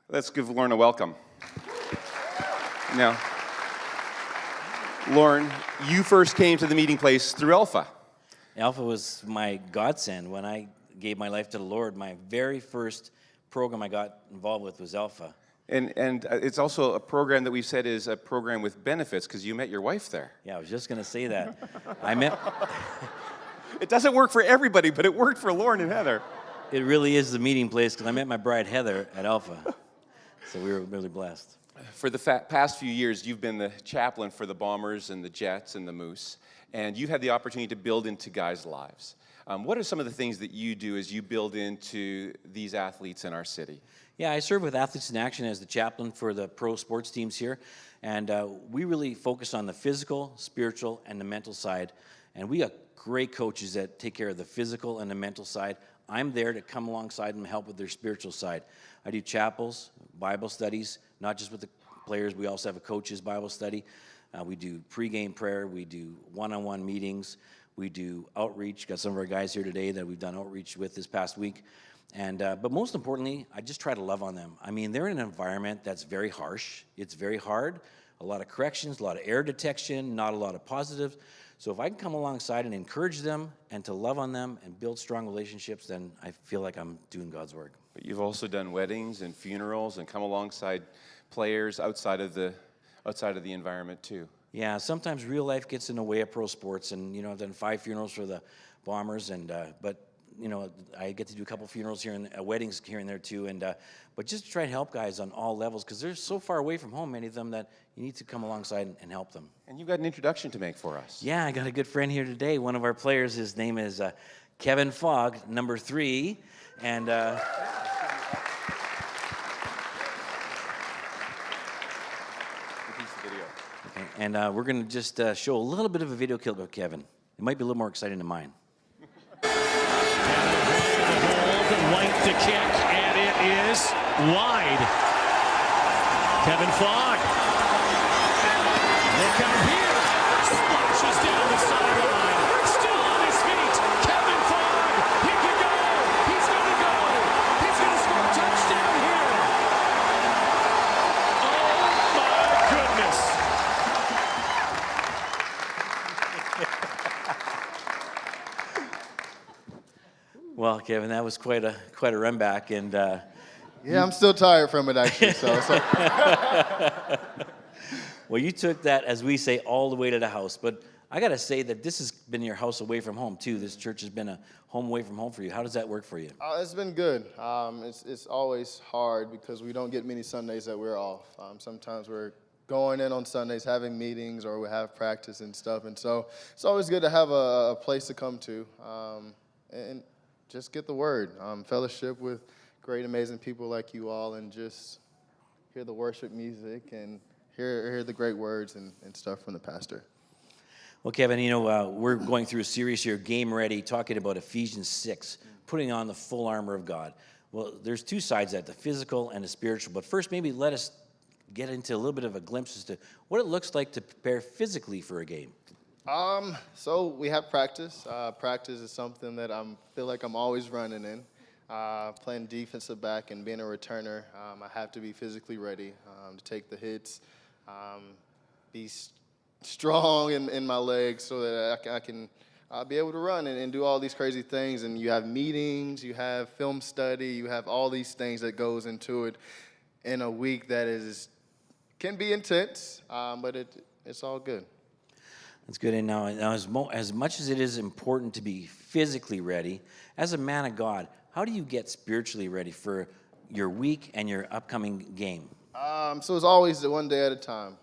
Let's give Lauren a welcome. Now, Lauren, you first came to the meeting place through Alpha. Alpha was my godsend. When I gave my life to the Lord, my very first program I got involved with was Alpha. And it's also a program that we've said is a program with benefits because you met your wife there. Yeah, I was just going to say that. I met. It doesn't work for everybody, but it worked for Lauren and Heather. It really is the meeting place because I met my bride Heather at Alpha. So we were really blessed. For the past few years, you've been the chaplain for the Bombers and the Jets and the Moose, and you've had the opportunity to build into guys' lives. What are some of the things that you do as you build into these athletes in our city? Yeah, I serve with Athletes in Action as the chaplain for the pro sports teams here, and we really focus on the physical, spiritual, and the mental side, and we got great coaches that take care of the physical and the mental side. I'm there to come alongside them and help with their spiritual side. I do chapels, Bible studies, not just with the players. We also have a coach's Bible study. We do pregame prayer. We do one-on-one meetings. We do outreach. Got some of our guys here today that we've done outreach with this past week. And but most importantly, I just try to love on them. I mean, they're in an environment that's very harsh. It's very hard. A lot of corrections, a lot of error detection, not a lot of positives. So if I can come alongside and encourage them and to love on them and build strong relationships, then I feel like I'm doing God's work. But you've also done weddings and funerals and come alongside players outside of the environment too. Yeah, sometimes real life gets in the way of pro sports, and I've done 5 funerals for the Bombers, and but I get to do a couple funerals here and weddings here and there too, and but just to try and help guys on all levels because they're so far away from home, many of them, that you need to come alongside and help them. And you've got an introduction to make for us. Yeah, I got a good friend here today. One of our players, his name is Kevin Fogg, number 3, and. Okay, and we're going to just show a little bit of a video clip of Kevin. It might be a little more exciting than mine. White to kick, and it is wide. Kevin Fogg. Look out here. Splashes down the sideline. Still on his feet. Kevin Fogg. He can go. He's going to go. He's going to score a touchdown here. Oh, my goodness. Well, Kevin, that was quite a run back, and yeah, I'm still tired from it actually. So. Well, you took that, as we say, all the way to the house. But I got to say that this has been your house away from home too. This church has been a home away from home for you. How does that work for you? It's been good. It's always hard because we don't get many Sundays that we're off. Sometimes we're going in on Sundays, having meetings, or we have practice and stuff. And so it's always good to have a place to come to and just get the word, fellowship with great, amazing people like you all, and just hear the worship music and hear the great words and stuff from the pastor. Well, Kevin, we're going through a series here, Game Ready, talking about Ephesians 6, putting on the full armor of God. Well, there's 2 sides to that, the physical and the spiritual. But first, maybe let us get into a little bit of a glimpse as to what it looks like to prepare physically for a game. So we have practice. Practice is something that I feel like I'm always running in. Playing defensive back and being a returner, I have to be physically ready to take the hits, be strong in my legs so that I can be able to run and do all these crazy things. And you have meetings, you have film study, you have all these things that goes into it in a week that can be intense, but it's all good. That's good. And now as much as it is important to be physically ready, as a man of God, how do you get spiritually ready for your week and your upcoming game? So it's always one day at a time.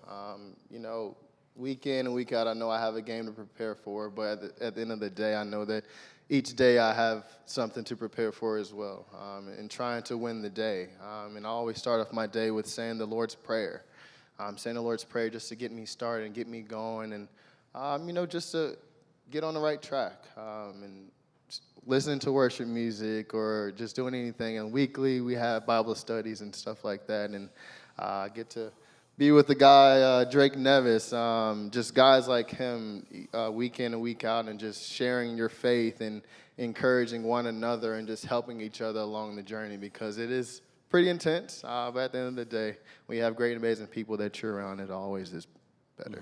Week in and week out, I know I have a game to prepare for, but at the end of the day, I know that each day I have something to prepare for as well, and trying to win the day. And I always start off my day with saying the Lord's Prayer. Saying the Lord's Prayer just to get me started and get me going, and just to get on the right track, and listening to worship music or just doing anything. And weekly we have Bible studies and stuff like that, and I get to be with the guy Drake Nevis, just guys like him week in and week out, and just sharing your faith and encouraging one another and just helping each other along the journey, because it is pretty intense. But at the end of the day, when you have great, amazing people that cheer around, it always is better.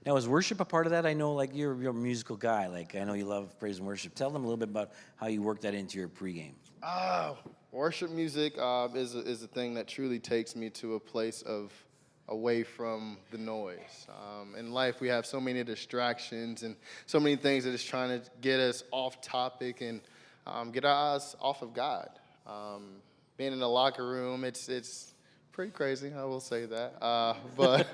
Now, is worship a part of that? I know, like, you're a musical guy. Like, I know you love praise and worship. Tell them a little bit about how you work that into your pregame. Worship music is a thing that truly takes me to a place of away from the noise. In life, we have so many distractions and so many things that is trying to get us off topic and get our eyes off of God. Being in the locker room, it's pretty crazy, I will say that. But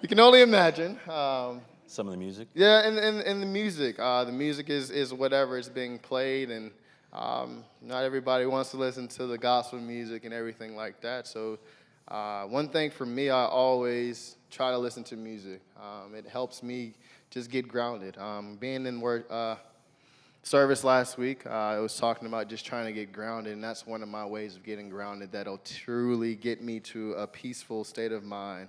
you can only imagine. Some of the music? Yeah, and the music. The music is whatever is being played, and not everybody wants to listen to the gospel music and everything like that. So one thing for me, I always try to listen to music. It helps me just get grounded. Being in service last week, I was talking about just trying to get grounded, and that's one of my ways of getting grounded that'll truly get me to a peaceful state of mind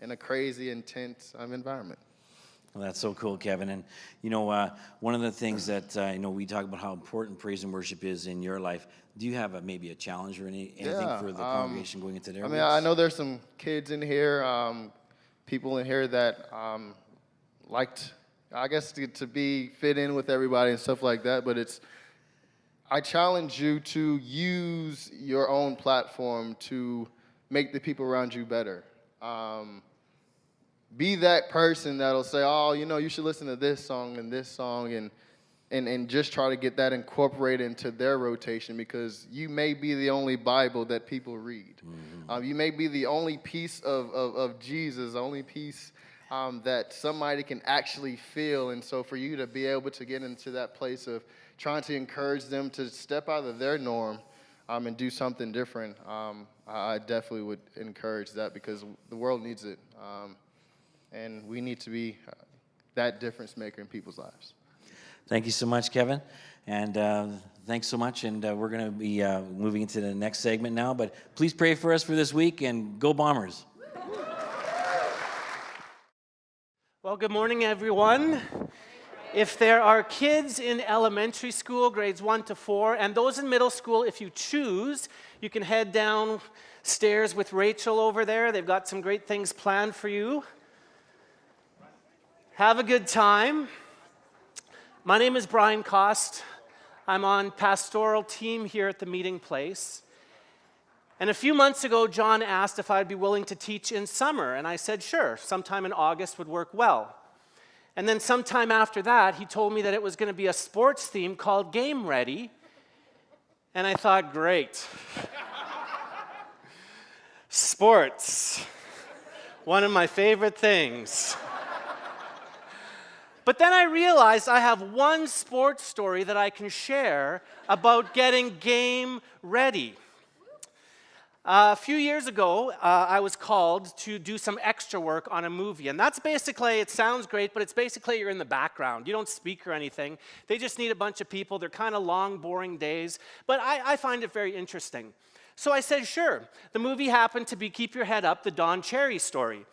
in a crazy, intense environment. Well, that's so cool, Kevin. And, you know, one of the things that, we talk about how important praise and worship is in your life. Do you have maybe a challenge or anything for the congregation going into their weeks? I know there's some kids in here, people in here that liked, I guess, to be fit in with everybody and stuff like that, but I challenge you to use your own platform to make the people around you better. Be that person that'll say, oh, you should listen to this song and just try to get that incorporated into their rotation, because you may be the only Bible that people read. Mm-hmm. You may be the only piece of Jesus, the only piece that somebody can actually feel. And so for you to be able to get into that place of trying to encourage them to step out of their norm and do something different, I definitely would encourage that, because the world needs it. And we need to be that difference maker in people's lives. Thank you so much, Kevin. And thanks so much. And we're going to be moving into the next segment now. But please pray for us for this week, and go Bombers. Well, good morning, everyone. If there are kids in elementary school, grades 1 to 4, and those in middle school, if you choose, you can head downstairs with Rachel over there. They've got some great things planned for you. Have a good time. My name is Brian Kauste. I'm on pastoral team here at the meeting place. And a few months ago, John asked if I'd be willing to teach in summer, and I said, sure, sometime in August would work well. And then sometime after that, he told me that it was going to be a sports theme called Game Ready, and I thought, great. Sports, one of my favorite things. But then I realized I have one sports story that I can share about getting game ready. A few years ago, I was called to do some extra work on a movie. And that's basically, it sounds great, but it's basically you're in the background. You don't speak or anything. They just need a bunch of people. They're kind of long, boring days. But I find it very interesting. So I said, sure. The movie happened to be Keep Your Head Up, the Don Cherry story.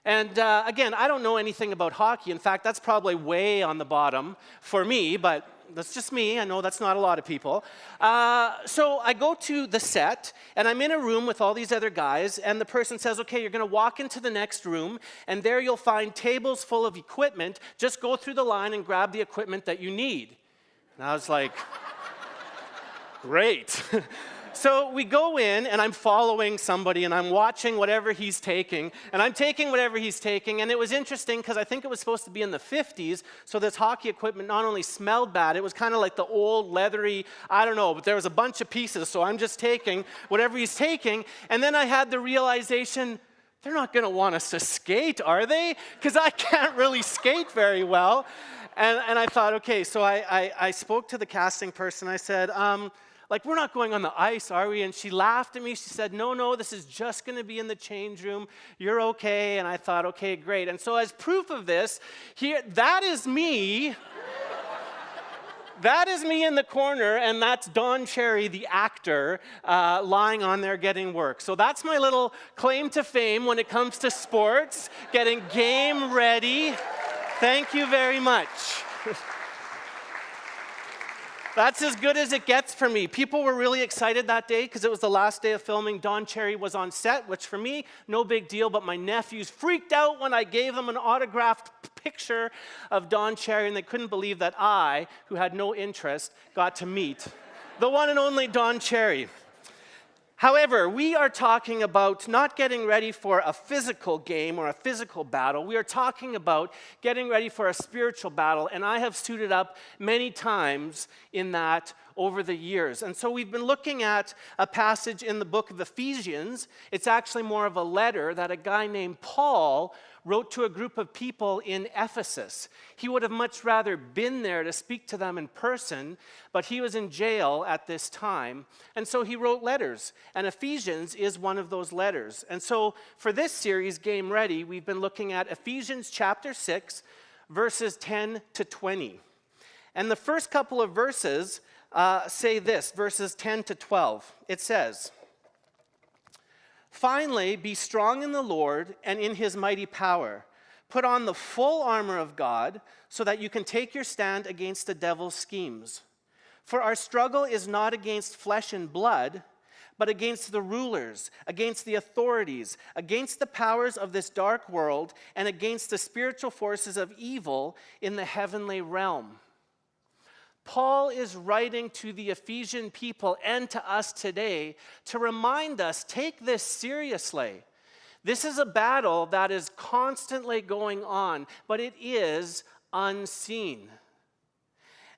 And again, I don't know anything about hockey. In fact, that's probably way on the bottom for me, but that's just me. I know that's not a lot of people. So I go to the set, and I'm in a room with all these other guys, and the person says, okay, you're going to walk into the next room, and there you'll find tables full of equipment. Just go through the line and grab the equipment that you need. And I was like, great. So we go in, and I'm following somebody, and I'm watching whatever he's taking, and I'm taking whatever he's taking, and it was interesting because I think it was supposed to be in the 50s, so this hockey equipment not only smelled bad, it was kind of like the old, leathery, I don't know, but there was a bunch of pieces, so I'm just taking whatever he's taking, and then I had the realization, they're not going to want us to skate, are they? Because I can't really skate very well. And I thought, okay, so I spoke to the casting person, I said, we're not going on the ice, are we? And she laughed at me. She said, no, this is just going to be in the change room. You're okay. And I thought, okay, great. And so as proof of this, here, that is me. That is me in the corner, and that's Don Cherry, the actor, lying on there getting work. So that's my little claim to fame when it comes to sports, getting game ready. Thank you very much. That's as good as it gets for me. People were really excited that day because it was the last day of filming. Don Cherry was on set, which for me, no big deal, but my nephews freaked out when I gave them an autographed picture of Don Cherry, and they couldn't believe that I, who had no interest, got to meet the one and only Don Cherry. However, we are talking about not getting ready for a physical game or a physical battle. We are talking about getting ready for a spiritual battle, and I have suited up many times in that over the years. And so we've been looking at a passage in the book of Ephesians. It's actually more of a letter that a guy named Paul wrote to a group of people in Ephesus. He would have much rather been there to speak to them in person, but he was in jail at this time. And so he wrote letters, and Ephesians is one of those letters. And so for this series, Game Ready, we've been looking at Ephesians chapter 6, verses 10 to 20. And the first couple of verses say this, verses 10 to 12. It says, "Finally, be strong in the Lord and in his mighty power. Put on the full armor of God so that you can take your stand against the devil's schemes. For our struggle is not against flesh and blood, but against the rulers, against the authorities, against the powers of this dark world, and against the spiritual forces of evil in the heavenly realm." Paul is writing to the Ephesian people and to us today to remind us, take this seriously. This is a battle that is constantly going on, but it is unseen.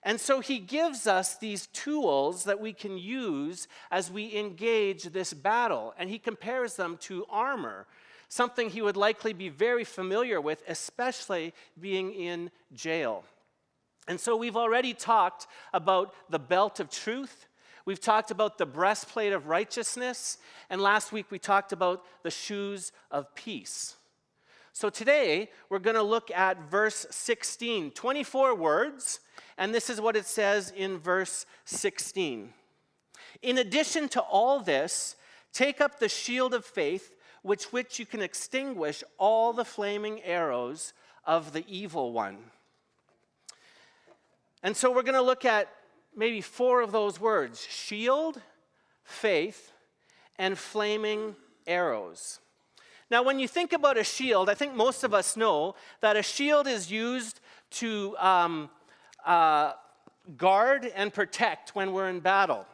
And so he gives us these tools that we can use as we engage this battle, and he compares them to armor, something he would likely be very familiar with, especially being in jail. And so we've already talked about the belt of truth. We've talked about the breastplate of righteousness. And last week we talked about the shoes of peace. So today we're going to look at verse 16, 24 words. And this is what it says in verse 16. "In addition to all this, take up the shield of faith, with which you can extinguish all the flaming arrows of the evil one." And so we're going to look at maybe 4 of those words: shield, faith, and flaming arrows. Now, when you think about a shield, I think most of us know that a shield is used to guard and protect when we're in battle.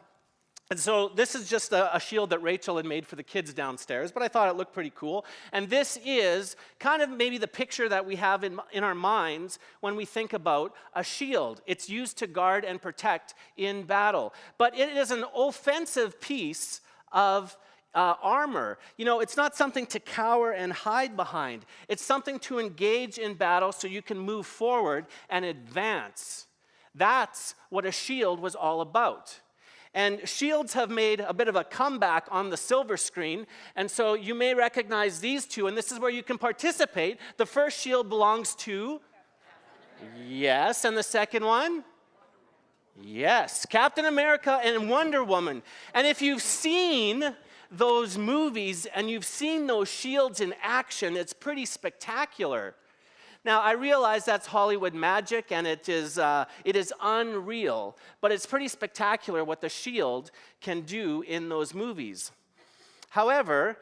And so this is just a shield that Rachel had made for the kids downstairs, but I thought it looked pretty cool. And this is kind of maybe the picture that we have in our minds when we think about a shield. It's used to guard and protect in battle. But it is an offensive piece of armor. You know, it's not something to cower and hide behind. It's something to engage in battle so you can move forward and advance. That's what a shield was all about. And shields have made a bit of a comeback on the silver screen, and so you may recognize these two, and this is where you can participate. The first shield belongs to, yes, and the second one? Yes, Captain America and Wonder Woman. And if you've seen those movies and you've seen those shields in action, it's pretty spectacular. Now, I realize that's Hollywood magic, and it is unreal, but it's pretty spectacular what the shield can do in those movies. However,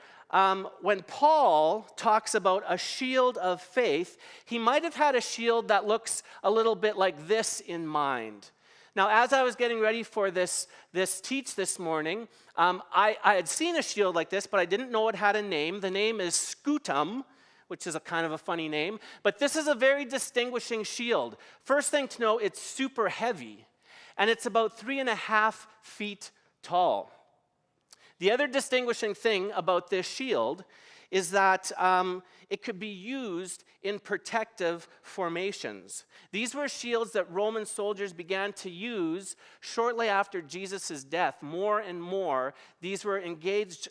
when Paul talks about a shield of faith, he might have had a shield that looks a little bit like this in mind. Now, as I was getting ready for this teach this morning, I had seen a shield like this, but I didn't know it had a name. The name is scutum, which is a kind of a funny name. But this is a very distinguishing shield. First thing to know, it's super heavy, and it's about 3.5 feet tall. The other distinguishing thing about this shield is that it could be used in protective formations. These were shields that Roman soldiers began to use shortly after Jesus' death. More and more, these were engaged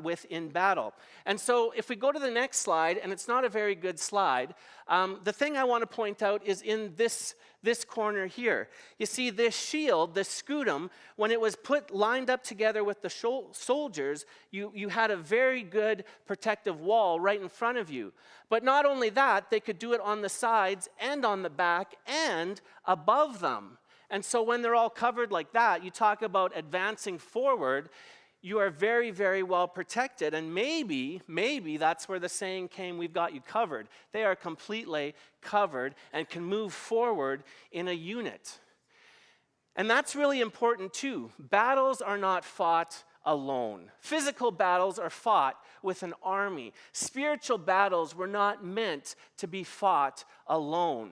with in battle. And so if we go to the next slide, and it's not a very good slide, the thing I want to point out is in this corner here. You see, this shield, this scutum, when it was lined up together with the soldiers, you had a very good protective wall right in front of you. But not only that, they could do it on the sides and on the back and above them. And so when they're all covered like that, you talk about advancing forward, you are very, very well protected. And maybe that's where the saying came, we've got you covered. They are completely covered and can move forward in a unit. And that's really important too. Battles are not fought alone. Physical battles are fought with an army. Spiritual battles were not meant to be fought alone.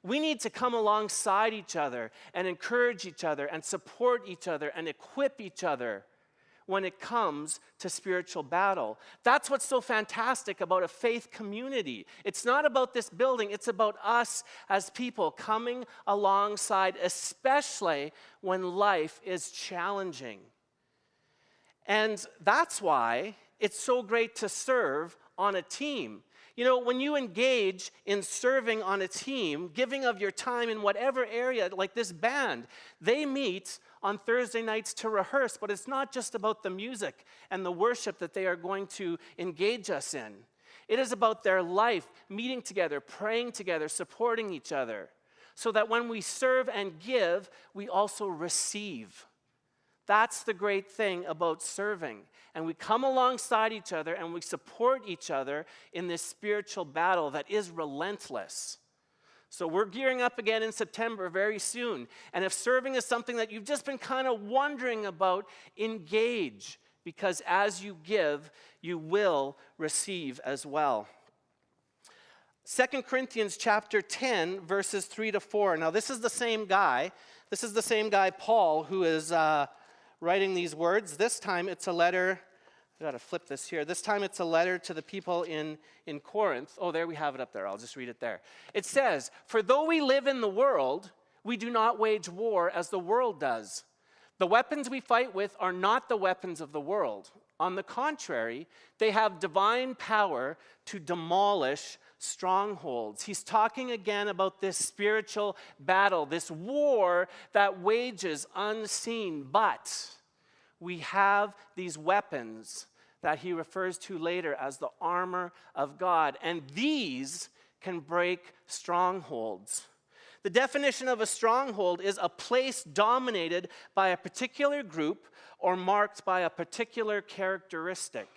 We need to come alongside each other and encourage each other and support each other and equip each other when it comes to spiritual battle. That's what's so fantastic about a faith community. It's not about this building, it's about us as people coming alongside, especially when life is challenging. And that's why it's so great to serve on a team. You know, when you engage in serving on a team, giving of your time in whatever area, like this band, they meet on Thursday nights to rehearse, but it's not just about the music and the worship that they are going to engage us in. It is about their life, meeting together, praying together, supporting each other, so that when we serve and give, we also receive. That's the great thing about serving. And we come alongside each other and we support each other in this spiritual battle that is relentless. So we're gearing up again in September very soon. And if serving is something that you've just been kind of wondering about, engage. Because as you give, you will receive as well. 2 Corinthians chapter 10, verses 3 to 4. Now this is the same guy. This is the same guy, Paul, who is writing these words. This time it's a letter. I got to flip this here. This time it's a letter to the people in Corinth. Oh, there we have it up there. I'll just read it there. It says, "For though we live in the world, we do not wage war as the world does. The weapons we fight with are not the weapons of the world. On the contrary, they have divine power to demolish strongholds." He's talking again about this spiritual battle, this war that wages unseen. But we have these weapons that he refers to later as the armor of God. And these can break strongholds. The definition of a stronghold is a place dominated by a particular group or marked by a particular characteristic,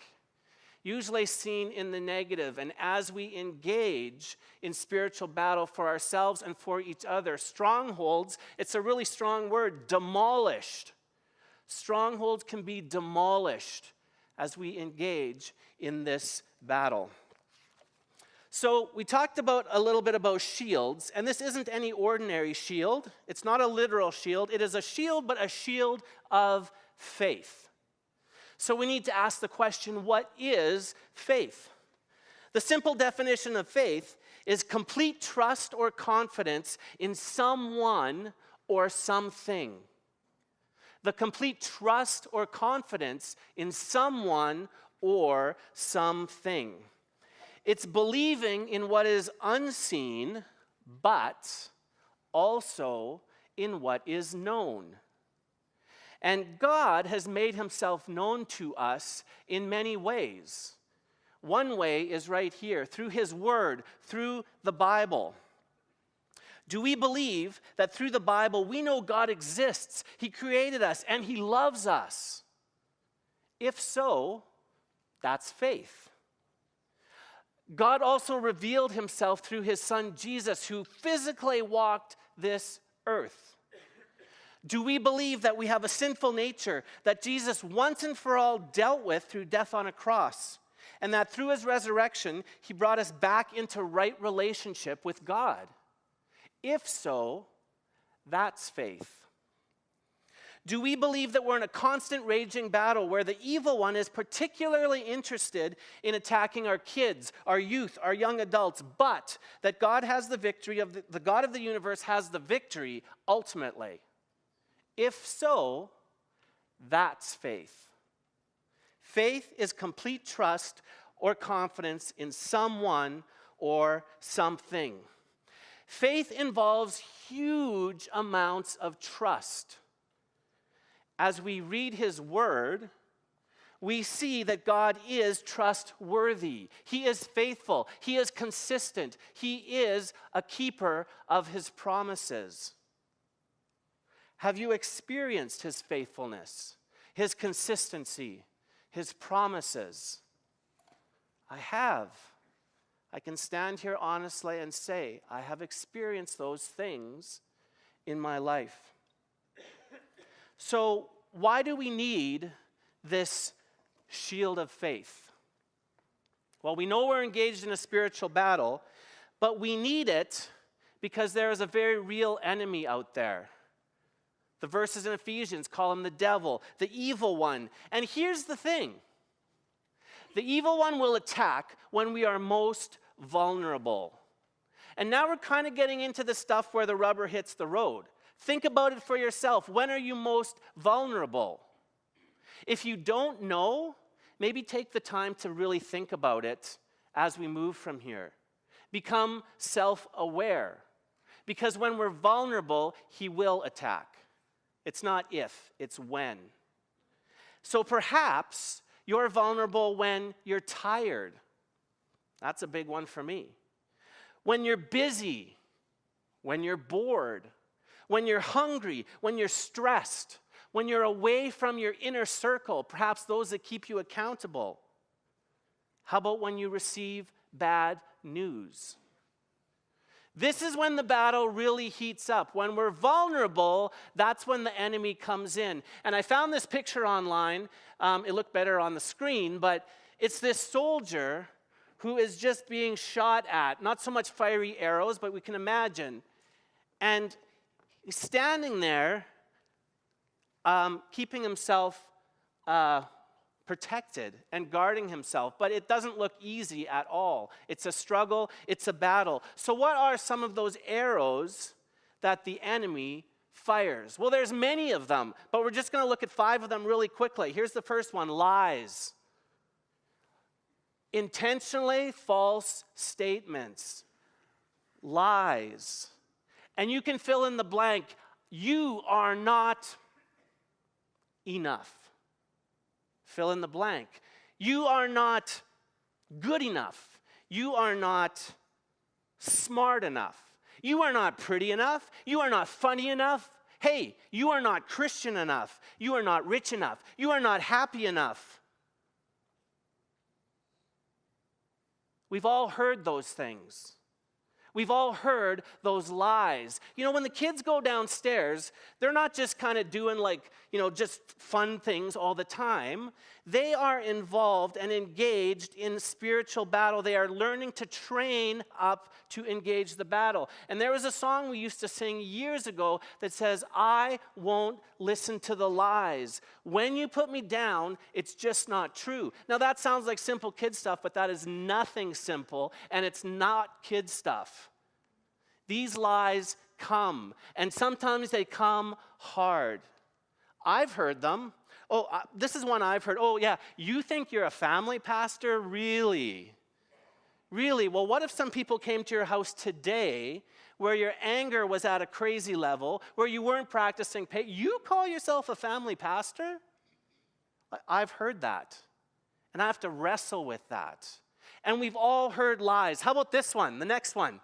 usually seen in the negative. And as we engage in spiritual battle for ourselves and for each other, strongholds, it's a really strong word, demolished. Strongholds can be demolished as we engage in this battle. So we talked about a little bit about shields, and this isn't any ordinary shield. It's not a literal shield. It is a shield, but a shield of faith. So we need to ask the question, what is faith? The simple definition of faith is complete trust or confidence in someone or something. The complete trust or confidence in someone or something. It's believing in what is unseen, but also in what is known. And God has made himself known to us in many ways. One way is right here, through his word, through the Bible. Do we believe that through the Bible we know God exists, he created us, and he loves us? If so, that's faith. God also revealed himself through his son Jesus, who physically walked this earth. Do we believe that we have a sinful nature that Jesus once and for all dealt with through death on a cross, and that through his resurrection, he brought us back into right relationship with God? If so, that's faith. Do we believe that we're in a constant raging battle where the evil one is particularly interested in attacking our kids, our youth, our young adults, but that God has the victory, the God of the universe has the victory ultimately? If so, that's faith. Faith is complete trust or confidence in someone or something. Faith involves huge amounts of trust. As we read his word, we see that God is trustworthy. He is faithful. He is consistent. He is a keeper of his promises. Have you experienced his faithfulness, his consistency, his promises? I have. I can stand here honestly and say, I have experienced those things in my life. So, why do we need this shield of faith? Well, we know we're engaged in a spiritual battle, but we need it because there is a very real enemy out there. The verses in Ephesians call him the devil, the evil one. And here's the thing. The evil one will attack when we are most vulnerable. And now we're kind of getting into the stuff where the rubber hits the road. Think about it for yourself. When are you most vulnerable? If you don't know, maybe take the time to really think about it as we move from here. Become self-aware. Because when we're vulnerable, he will attack. It's not if, it's when. So perhaps you're vulnerable when you're tired. That's a big one for me. When you're busy, when you're bored, when you're hungry, when you're stressed, when you're away from your inner circle, perhaps those that keep you accountable. How about when you receive bad news? This is when the battle really heats up. When we're vulnerable, that's when the enemy comes in. And I found this picture online. It looked better on the screen, but it's this soldier who is just being shot at. Not so much fiery arrows, but we can imagine. And he's standing there, keeping himself protected and guarding himself, but it doesn't look easy at all. It's a struggle, it's a battle. So what are some of those arrows that the enemy fires? Well, there's many of them, but we're just going to look at 5 of them really quickly. Here's the first one, lies. Intentionally false statements. Lies. And you can fill in the blank. You are not enough. Fill in the blank. You are not good enough. You are not smart enough. You are not pretty enough. You are not funny enough. Hey, you are not Christian enough. You are not rich enough. You are not happy enough. We've all heard those things. We've all heard those lies. You know, when the kids go downstairs, they're not just kind of doing just fun things all the time. They are involved and engaged in spiritual battle. They are learning to train up to engage the battle. And there was a song we used to sing years ago that says, I won't listen to the lies. When you put me down, it's just not true. Now that sounds like simple kid stuff, but that is nothing simple, and it's not kid stuff. These lies come, and sometimes they come hard. I've heard them. This is one I've heard. Oh, yeah, you think you're a family pastor? Really? Really? Well, what if some people came to your house today where your anger was at a crazy level, where you weren't practicing you call yourself a family pastor? I've heard that, and I have to wrestle with that. And we've all heard lies. How about this one, the next one?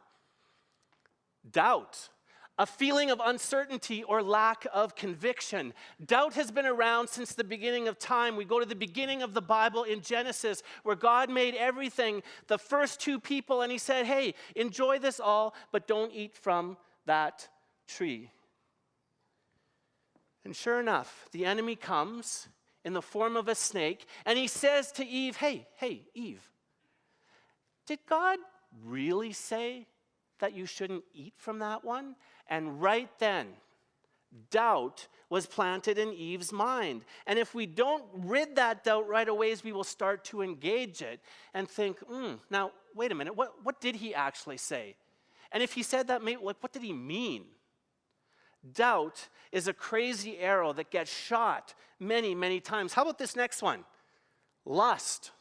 Doubt. A feeling of uncertainty or lack of conviction. Doubt has been around since the beginning of time. We go to the beginning of the Bible in Genesis, where God made everything, the first 2 people, and he said, hey, enjoy this all, but don't eat from that tree. And sure enough, the enemy comes in the form of a snake, and he says to Eve, hey, Eve, did God really say that you shouldn't eat from that one? And right then, doubt was planted in Eve's mind. And if we don't rid that doubt right away, we will start to engage it and think, now, wait a minute, what did he actually say? And if he said that, what did he mean? Doubt is a crazy arrow that gets shot many, many times. How about this next one? Lust.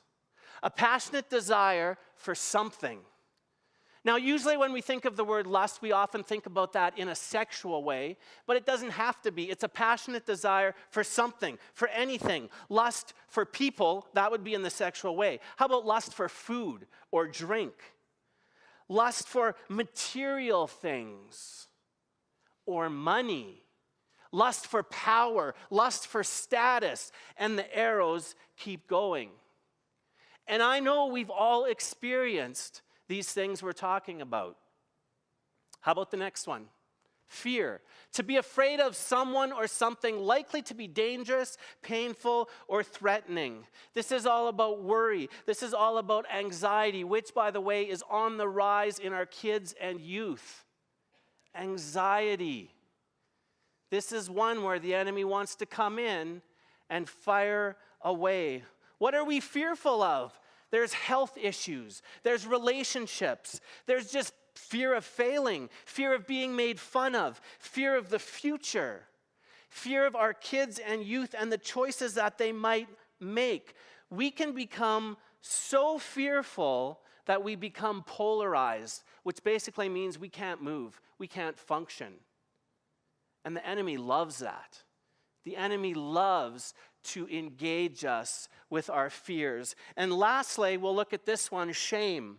A passionate desire for something. Now, usually when we think of the word lust, we often think about that in a sexual way, but it doesn't have to be. It's a passionate desire for something, for anything. Lust for people, that would be in the sexual way. How about lust for food or drink? Lust for material things or money. lust for power, lust for status, and the arrows keep going. And I know we've all experienced these things we're talking about. How about the next one? Fear. To be afraid of someone or something likely to be dangerous, painful, or threatening. This is all about worry. This is all about anxiety, which, by the way, is on the rise in our kids and youth. Anxiety. This is one where the enemy wants to come in and fire away. What are we fearful of? There's health issues. There's relationships. There's just fear of failing, fear of being made fun of, fear of the future, fear of our kids and youth and the choices that they might make. We can become so fearful that we become polarized, which basically means we can't move, we can't function. And the enemy loves that. The enemy loves to engage us with our fears. And lastly, we'll look at this one, shame.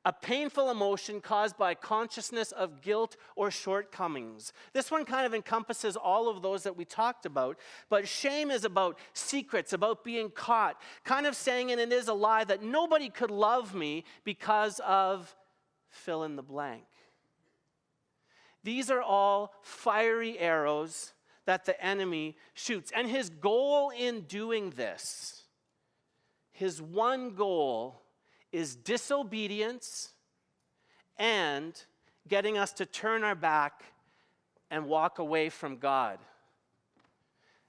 A painful emotion caused by consciousness of guilt or shortcomings. This one kind of encompasses all of those that we talked about, but shame is about secrets, about being caught, kind of saying, and it is a lie, that nobody could love me because of fill in the blank. These are all fiery arrows that the enemy shoots. And his goal in doing this, his one goal is disobedience and getting us to turn our back and walk away from God.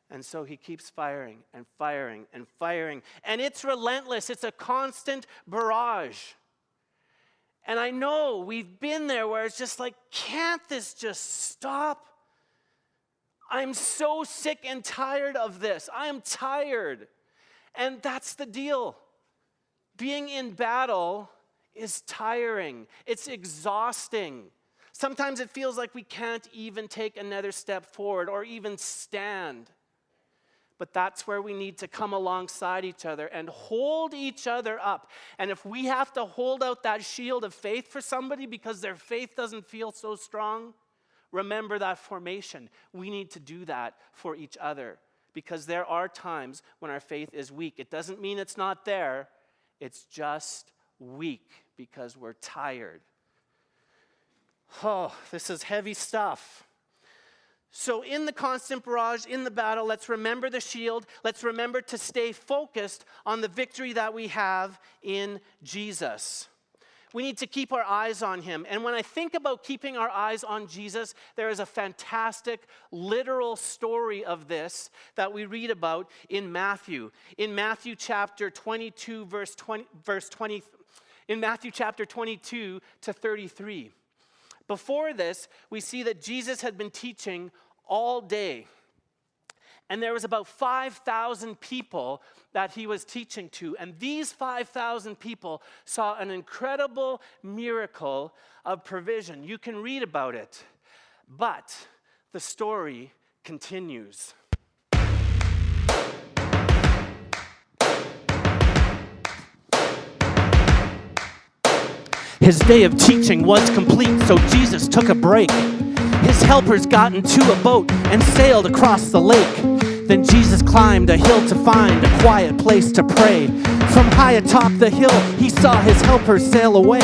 And so he keeps firing and firing and firing. And it's relentless. It's a constant barrage. And I know we've been there where it's just like, can't this just stop? I'm so sick and tired of this. I am tired. And that's the deal. Being in battle is tiring. It's exhausting. Sometimes it feels like we can't even take another step forward or even stand. But that's where we need to come alongside each other and hold each other up. And if we have to hold out that shield of faith for somebody because their faith doesn't feel so strong, remember that formation. We need to do that for each other because there are times when our faith is weak. It doesn't mean it's not there. It's just weak because we're tired. Oh, this is heavy stuff. So in the constant barrage, in the battle, let's remember the shield. Let's remember to stay focused on the victory that we have in Jesus. We need to keep our eyes on him. And when I think about keeping our eyes on Jesus, there is a fantastic literal story of this that we read about in Matthew. In Matthew chapter 22, in Matthew chapter 22 to 33. Before this, we see that Jesus had been teaching all day. And there was about 5,000 people that he was teaching to. And these 5,000 people saw an incredible miracle of provision. You can read about it. But the story continues. His day of teaching was complete, so Jesus took a break. His helpers got into a boat and sailed across the lake. Then Jesus climbed a hill to find a quiet place to pray. From high atop the hill, he saw his helpers sail away.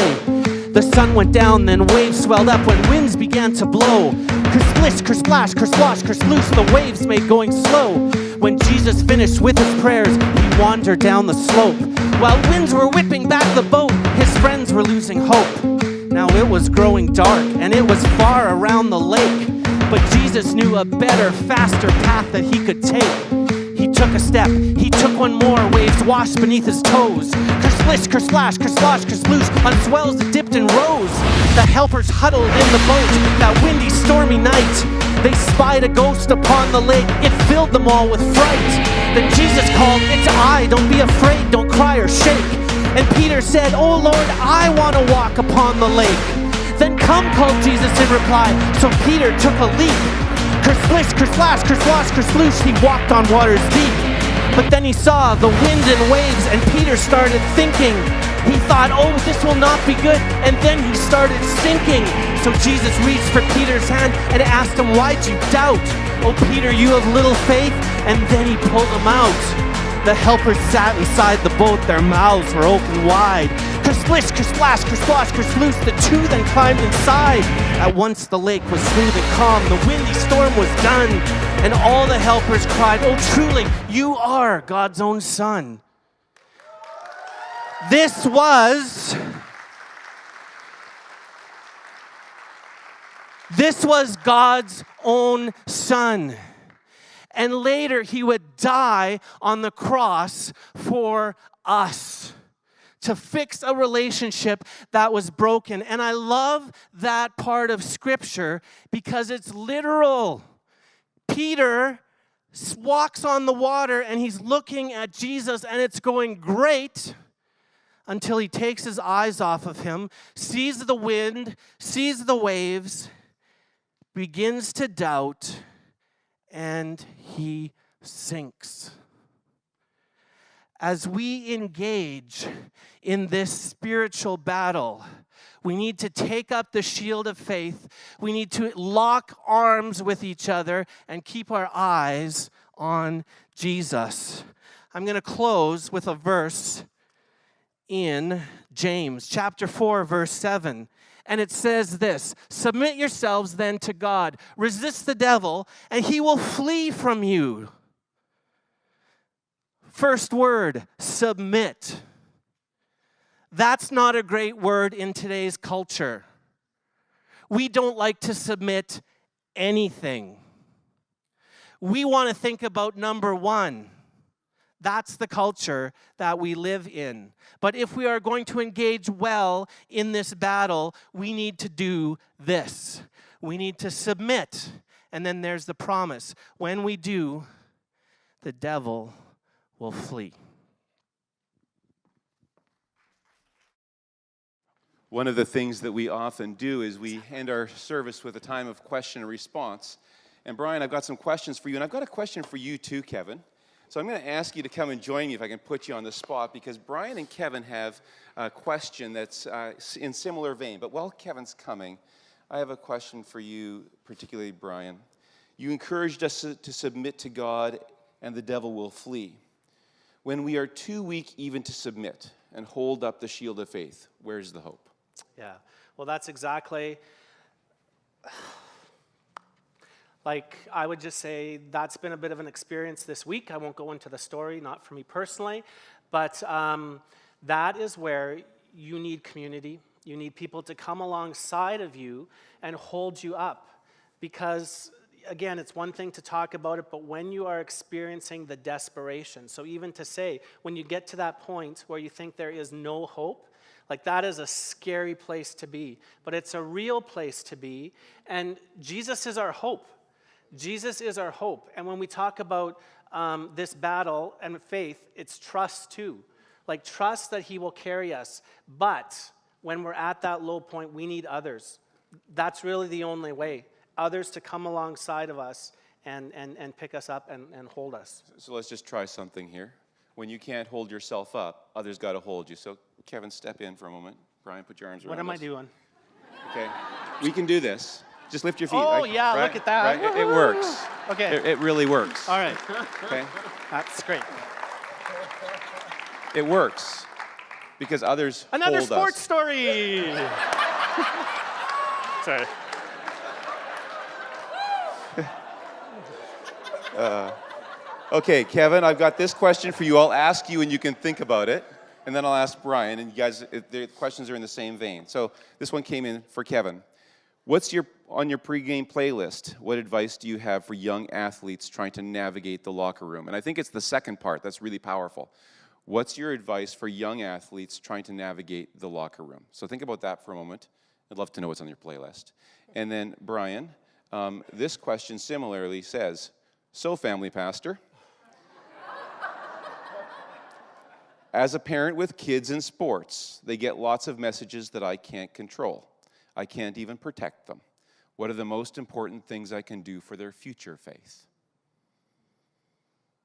The sun went down, then waves swelled up when winds began to blow. Kersplish, kersplash, kerswash, kersloose, the waves made going slow. When Jesus finished with his prayers, he wandered down the slope. While winds were whipping back the boat, his friends were losing hope. Now it was growing dark, and it was far around the lake. But Jesus knew a better, faster path that he could take. He took a step, he took one more, waves washed beneath his toes. Kersplish, kersplash, kerslosh, kersloosh, on swells that dipped and rose. The helpers huddled in the boat that windy, stormy night. They spied a ghost upon the lake, it filled them all with fright. Then Jesus called, "It's I, don't be afraid, don't cry or shake." And Peter said, "Oh Lord, I want to walk upon the lake." "Then come," called Jesus in reply, so Peter took a leap. Kersplish, kersplash, kerswash, kersloosh, he walked on waters deep. But then he saw the wind and waves, and Peter started thinking, He thought, oh, this will not be good. And then he started sinking. So Jesus reached for Peter's hand and asked him, why'd you doubt? Oh, Peter, you have little faith. And then he pulled him out. The helpers sat inside the boat. Their mouths were open wide. Kersplish, kersplash, kersplash, kersloose. The two then climbed inside. At once the lake was smooth and calm. The windy storm was done. And all the helpers cried, oh, truly, you are God's own son. This was God's own son. And later he would die on the cross for us to fix a relationship that was broken. And I love that part of Scripture because it's literal. Peter walks on the water and he's looking at Jesus and it's going great until he takes his eyes off of him, sees the wind, sees the waves, begins to doubt, and he sinks. As we engage in this spiritual battle, we need to take up the shield of faith. We need to lock arms with each other and keep our eyes on Jesus. I'm going to close with a verse in James chapter 4, verse 7. And it says this, submit yourselves then to God. Resist the devil, and he will flee from you. First word, submit. That's not a great word in today's culture. We don't like to submit anything. We want to think about number one. That's the culture that we live in. But if we are going to engage well in this battle, we need to do this. We need to submit. And then there's the promise. When we do, the devil will flee. One of the things that we often do is we end our service with a time of question and response. And Brian, I've got some questions for you, and I've got a question for you too, Kevin. So I'm going to ask you to come and join me if I can put you on the spot, because Brian and Kevin have a question that's in similar vein. But while Kevin's coming, I have a question for you, particularly Brian. You encouraged us to submit to God, and the devil will flee. When we are too weak even to submit and hold up the shield of faith, where's the hope? Yeah, well, that's exactly, like, I would just say that's been a bit of an experience this week. I won't go into the story, not for me personally, but that is where you need community. You need people to come alongside of you and hold you up. Because, again, it's one thing to talk about it, but when you are experiencing the desperation, so even to say, when you get to that point where you think there is no hope, like, that is a scary place to be. But it's a real place to be, and Jesus is our hope. Jesus is our hope. And when we talk about this battle and faith, it's trust too. Like, trust that he will carry us. But when we're at that low point, we need others. That's really the only way. Others to come alongside of us and pick us up and hold us. So let's just try something here. When you can't hold yourself up, others got to hold you. So Kevin, step in for a moment. Brian, put your arms around What am us. I doing? Okay. We can do this. Just lift your feet. Oh, right? yeah, Right? look at that. Right? It works. Okay. It really works. All right. Okay. That's great. It works because others Another hold sports us. story. Sorry. Okay, Kevin, I've got this question for you. I'll ask you and you can think about it. And then I'll ask Brian, and you guys, the questions are in the same vein. So this one came in for Kevin. What's on your pregame playlist? What advice do you have for young athletes trying to navigate the locker room? And I think it's the second part that's really powerful. What's your advice for young athletes trying to navigate the locker room? So think about that for a moment. I'd love to know what's on your playlist. And then Brian, this question similarly says, so family pastor, as a parent with kids in sports, they get lots of messages that I can't control. I can't even protect them. What are the most important things I can do for their future faith?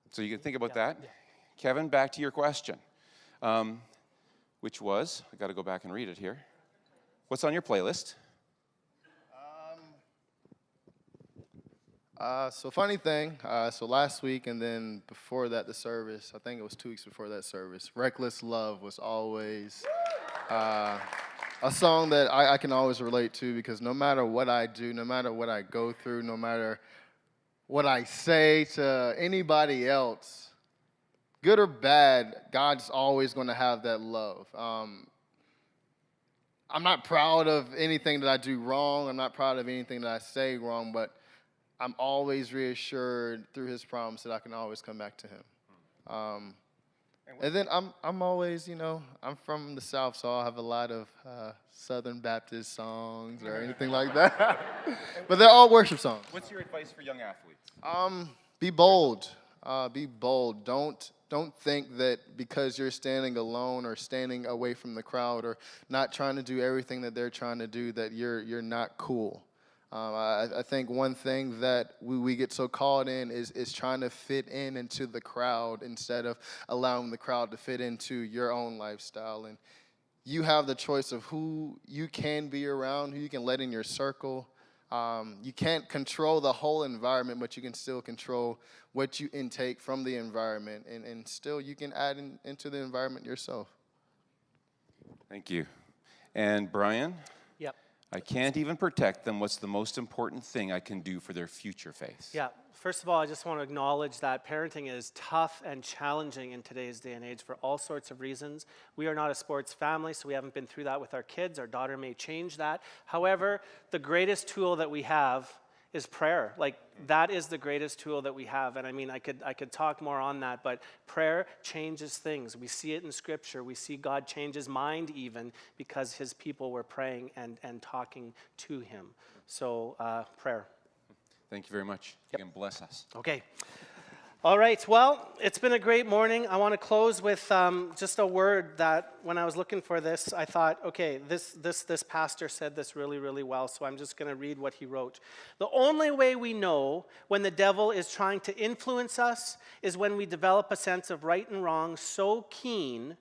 So you can think about that. Yeah. Kevin, back to your question. which was, I got to go back and read it here. What's on your playlist? So funny thing, so last week and then before that, the service, I think it was 2 weeks before that service, Reckless Love was always a song that I can always relate to, because no matter what I do, no matter what I go through, no matter what I say to anybody else, good or bad, God's always going to have that love. I'm not proud of anything that I do wrong. I'm not proud of anything that I say wrong, but I'm always reassured through his promise that I can always come back to him. And then I'm always, I'm from the South, so I'll have a lot of Southern Baptist songs or anything like that. But they're all worship songs. What's your advice for young athletes? Be bold. Be bold. Don't think that because you're standing alone or standing away from the crowd or not trying to do everything that they're trying to do that you're not cool. I think one thing that we get so caught in is trying to fit into the crowd instead of allowing the crowd to fit into your own lifestyle. And you have the choice of who you can be around, who you can let in your circle. You can't control the whole environment, but you can still control what you intake from the environment. And still you can add into the environment yourself. Thank you. And Brian? Yep. I can't even protect them. What's the most important thing I can do for their future faith? Yeah. First of all, I just want to acknowledge that parenting is tough and challenging in today's day and age for all sorts of reasons. We are not a sports family, so we haven't been through that with our kids. Our daughter may change that. However, the greatest tool that we have is prayer. Like, that is the greatest tool that we have. And I mean, I could talk more on that, but prayer changes things. We see it in Scripture. We see God change his mind even because his people were praying and talking to him. So, prayer. Thank you very much. You can bless us. Okay. All right. Well, it's been a great morning. I want to close with just a word that when I was looking for this, I thought, okay, this pastor said this really, really well, so I'm just going to read what he wrote. The only way we know when the devil is trying to influence us is when we develop a sense of right and wrong so keen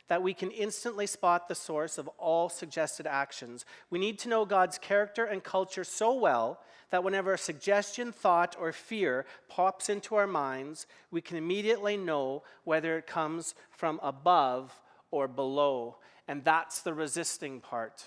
that we can instantly spot the source of all suggested actions. We need to know God's character and culture so well that whenever a suggestion, thought, or fear pops into our minds, we can immediately know whether it comes from above or below. And that's the resisting part.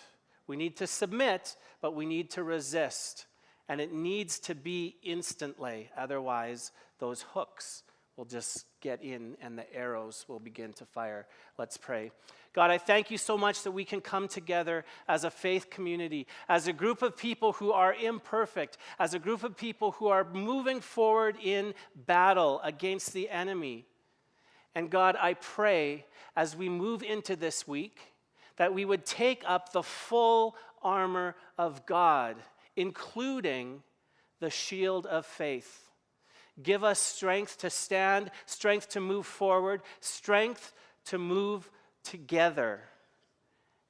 We need to submit, but we need to resist. And it needs to be instantly. Otherwise, those hooks will just get in and the arrows will begin to fire. Let's pray. God, I thank you so much that we can come together as a faith community, as a group of people who are imperfect, as a group of people who are moving forward in battle against the enemy. And God, I pray as we move into this week that we would take up the full armor of God, including the shield of faith. Give us strength to stand, strength to move forward, strength to move together.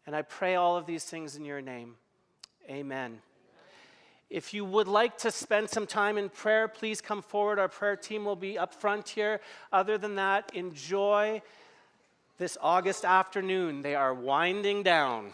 And I pray all of these things in your name. Amen. If you would like to spend some time in prayer, please come forward. Our prayer team will be up front here. Other than that, enjoy this August afternoon. They are winding down.